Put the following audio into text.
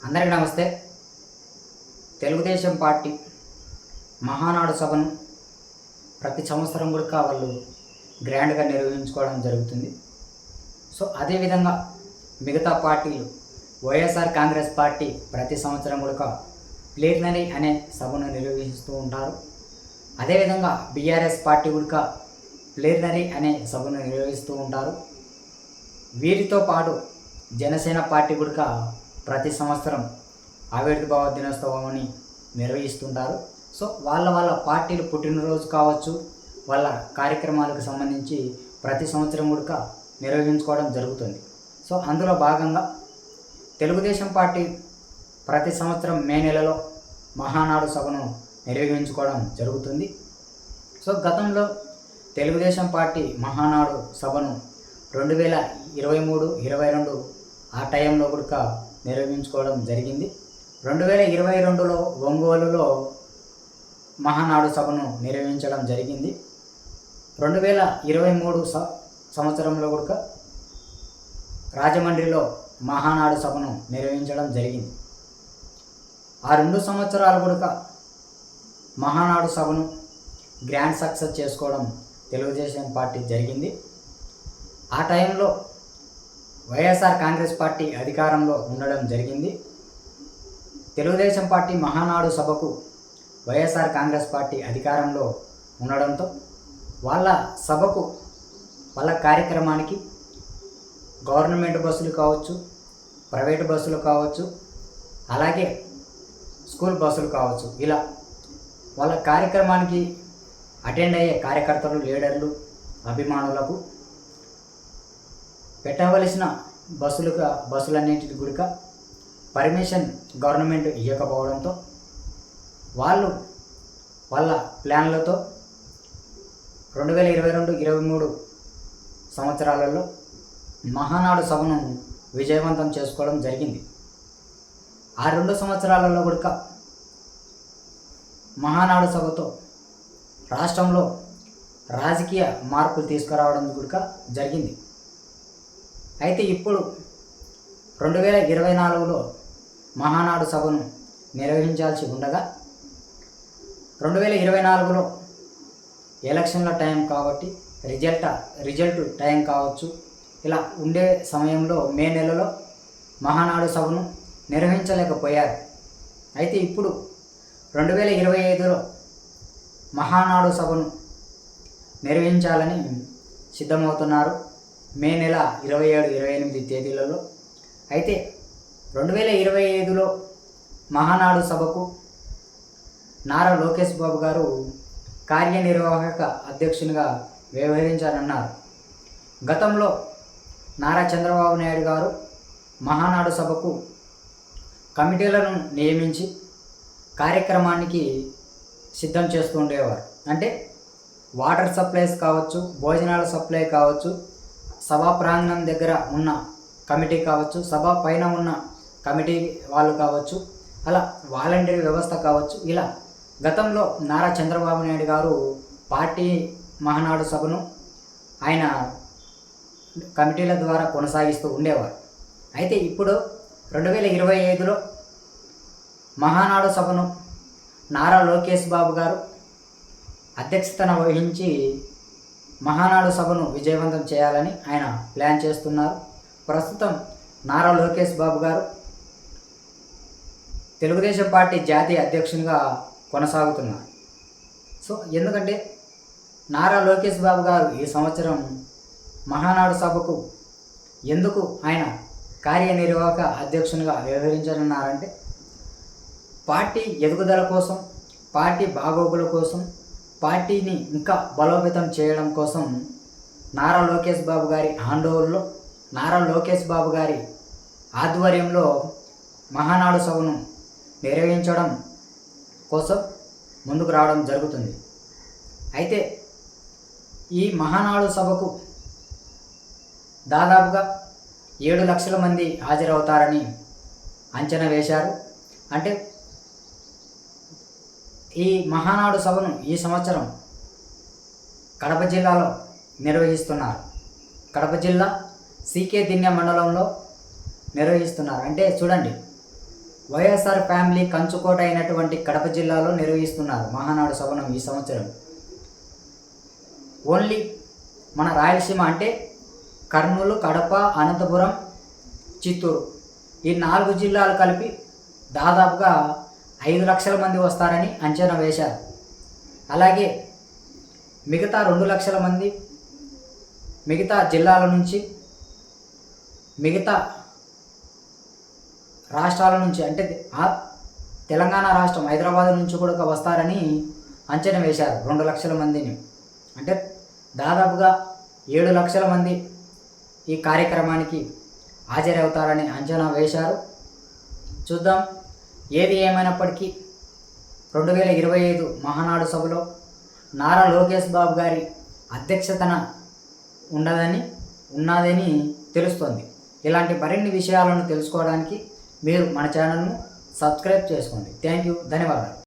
అందరికీ నమస్తే. తెలుగుదేశం పార్టీ మహానాడు సభను ప్రతి సంవత్సరం కూడా వాళ్ళు గ్రాండ్గా నిర్వహించుకోవడం జరుగుతుంది. సో అదేవిధంగా మిగతా పార్టీలు వైఎస్ఆర్ కాంగ్రెస్ పార్టీ ప్రతి సంవత్సరం కూడా ప్లీనరీ అనే సభను నిర్వహిస్తూ ఉంటారు. అదేవిధంగా బీఆర్ఎస్ పార్టీ కూడా ప్లీనరీ అనే సభను నిర్వహిస్తూ ఉంటారు. వీరితో పాటు జనసేన పార్టీ కూడా ప్రతి సంవత్సరం ఆవిర్భావ దినోత్సవం అని నిర్వహిస్తుంటారు. సో వాళ్ళ పార్టీలు పుట్టినరోజు కావచ్చు, వాళ్ళ కార్యక్రమాలకు సంబంధించి ప్రతి సంవత్సరం కూడా నిర్వహించుకోవడం జరుగుతుంది. సో అందులో భాగంగా తెలుగుదేశం పార్టీ ప్రతి సంవత్సరం మే నెలలో మహానాడు సభను నిర్వహించుకోవడం జరుగుతుంది. సో గతంలో తెలుగుదేశం పార్టీ మహానాడు సభను 2023-22 ఆ టైంలో కూడా నిర్వహించుకోవడం జరిగింది. 2022లో ఒంగోలులో మహానాడు సభను నిర్వహించడం జరిగింది. 2023 సంవత్సరంలో కూడా రాజమండ్రిలో మహానాడు సభను నిర్వహించడం జరిగింది. ఆ 2 సంవత్సరాలు కూడా మహానాడు సభను గ్రాండ్ సక్సెస్ చేసుకోవడం తెలుగుదేశం పార్టీ జరిగింది. ఆ టైంలో వైఎస్ఆర్ కాంగ్రెస్ పార్టీ అధికారంలో ఉండడం జరిగింది. తెలుగుదేశం పార్టీ మహానాడు సభకు వైఎస్ఆర్ కాంగ్రెస్ పార్టీ అధికారంలో ఉండడంతో వాళ్ళ సభకు వాళ్ళ కార్యక్రమానికి గవర్నమెంట్ బస్సులు కావచ్చు, ప్రైవేటు బస్సులు కావచ్చు, అలాగే స్కూల్ బస్సులు కావచ్చు, ఇలా వాళ్ళ కార్యక్రమానికి అటెండ్ అయ్యే కార్యకర్తలు, లీడర్లు, అభిమానులకు పెట్టవలసిన బస్సులన్నింటికి కూడా పర్మిషన్ గవర్నమెంట్ ఇవ్వకపోవడంతో వాళ్ళు వాళ్ళ ప్లాన్లతో 2022-23 సంవత్సరాలలో మహానాడు సభను విజయవంతం చేసుకోవడం జరిగింది. ఆ 2 సంవత్సరాలలో కూడా మహానాడు సభతో రాష్ట్రంలో రాజకీయ మార్పులు తీసుకురావడం కూడా జరిగింది. అయితే ఇప్పుడు 2024లో మహానాడు సభను నిర్వహించాల్సి ఉండగా 2024లో ఎలక్షన్ల టైం కాబట్టి రిజల్ట్ టైం కావచ్చు, ఇలా ఉండే సమయంలో మే నెలలో మహానాడు సభను నిర్వహించలేకపోయారు. అయితే ఇప్పుడు 2025లో మహానాడు సభను నిర్వహించాలని సిద్ధమవుతున్నారు, మే నెల 27-28 తేదీలలో. అయితే 2025లో మహానాడు సభకు నారా లోకేష్ బాబు గారు కార్యనిర్వాహక అధ్యక్షునిగా వ్యవహరించారన్నారు. గతంలో నారా చంద్రబాబు నాయుడు గారు మహానాడు సభకు కమిటీలను నియమించి కార్యక్రమానికి సిద్ధం చేస్తూ ఉండేవారు. అంటే వాటర్ సప్లైస్ కావచ్చు, భోజనాల సప్లై కావచ్చు, సభా ప్రాంగణం దగ్గర ఉన్న కమిటీ కావచ్చు, సభ పైన ఉన్న కమిటీ వాళ్ళు కావచ్చు, అలా వాలంటీర్ వ్యవస్థ కావచ్చు, ఇలా గతంలో నారా చంద్రబాబు నాయుడు గారు పార్టీ మహానాడు సభను ఆయన కమిటీల ద్వారా కొనసాగిస్తూ ఉండేవారు. అయితే ఇప్పుడు 2025లో మహానాడు సభను నారా లోకేష్ బాబు గారు అధ్యక్షతన వహించి మహానాడు సభను విజయవంతం చేయాలని ఆయన ప్లాన్ చేస్తున్నారు. ప్రస్తుతం నారా లోకేష్ బాబు గారు తెలుగుదేశం పార్టీ జాతీయ అధ్యక్షునిగా కొనసాగుతున్నారు. సో ఎందుకంటే నారా లోకేష్ బాబు గారు ఈ సంవత్సరం మహానాడు సభకు ఎందుకు ఆయన కార్యనిర్వాహక అధ్యక్షునిగా వ్యవహరించనున్నారంటే పార్టీ ఎదుగుదల కోసం, పార్టీ బాగోగుల కోసం, పార్టీని ఇంకా బలోపేతం చేయడం కోసం నారా లోకేష్ బాబు గారి హ్యాండోవర్లో, నారా లోకేష్ బాబు గారి ఆధ్వర్యంలో మహానాడు సభను నిర్వహించడం కోసం ముందుకు రావడం జరుగుతుంది. అయితే ఈ మహానాడు సభకు దాదాపుగా 7 లక్షల మంది హాజరవుతారని అంచనా వేశారు. అంటే ఈ మహానాడు సభను ఈ సంవత్సరం కడప జిల్లాలో నిర్వహిస్తున్నారు. కడప జిల్లా సీకే దిన్నె మండలంలో నిర్వహిస్తున్నారు. అంటే చూడండి, వైఎస్ఆర్ ఫ్యామిలీ కంచుకోట అయినటువంటి కడప జిల్లాలో నిర్వహిస్తున్నారు మహానాడు సభను ఈ సంవత్సరం. ఓన్లీ మన రాయలసీమ అంటే కర్నూలు, కడప, అనంతపురం, చిత్తూరు ఈ 4 జిల్లాలు కలిపి దాదాపుగా 5 లక్షల మంది వస్తారని అంచనా వేశారు. అలాగే మిగతా 2 లక్షల మంది మిగతా జిల్లాల నుంచి, మిగతా రాష్ట్రాల నుంచి అంటే తెలంగాణ రాష్ట్రం హైదరాబాద్ నుంచి కూడా వస్తారని అంచనా వేశారు. 2 లక్షల మందిని అంటే దాదాపుగా 7 లక్షల మంది ఈ కార్యక్రమానికి హాజరవుతారని అంచనా వేశారు. చూద్దాం. ఏది ఏమైనప్పటికీ 2025 మహానాడు సభలో నారా లోకేష్ బాబు గారి అధ్యక్షతన ఉన్నదని తెలుస్తోంది. ఇలాంటి మరిన్ని విషయాలను తెలుసుకోవడానికి మీరు మన ఛానల్ను సబ్స్క్రైబ్ చేసుకోండి. Thank you. ధన్యవాదాలు.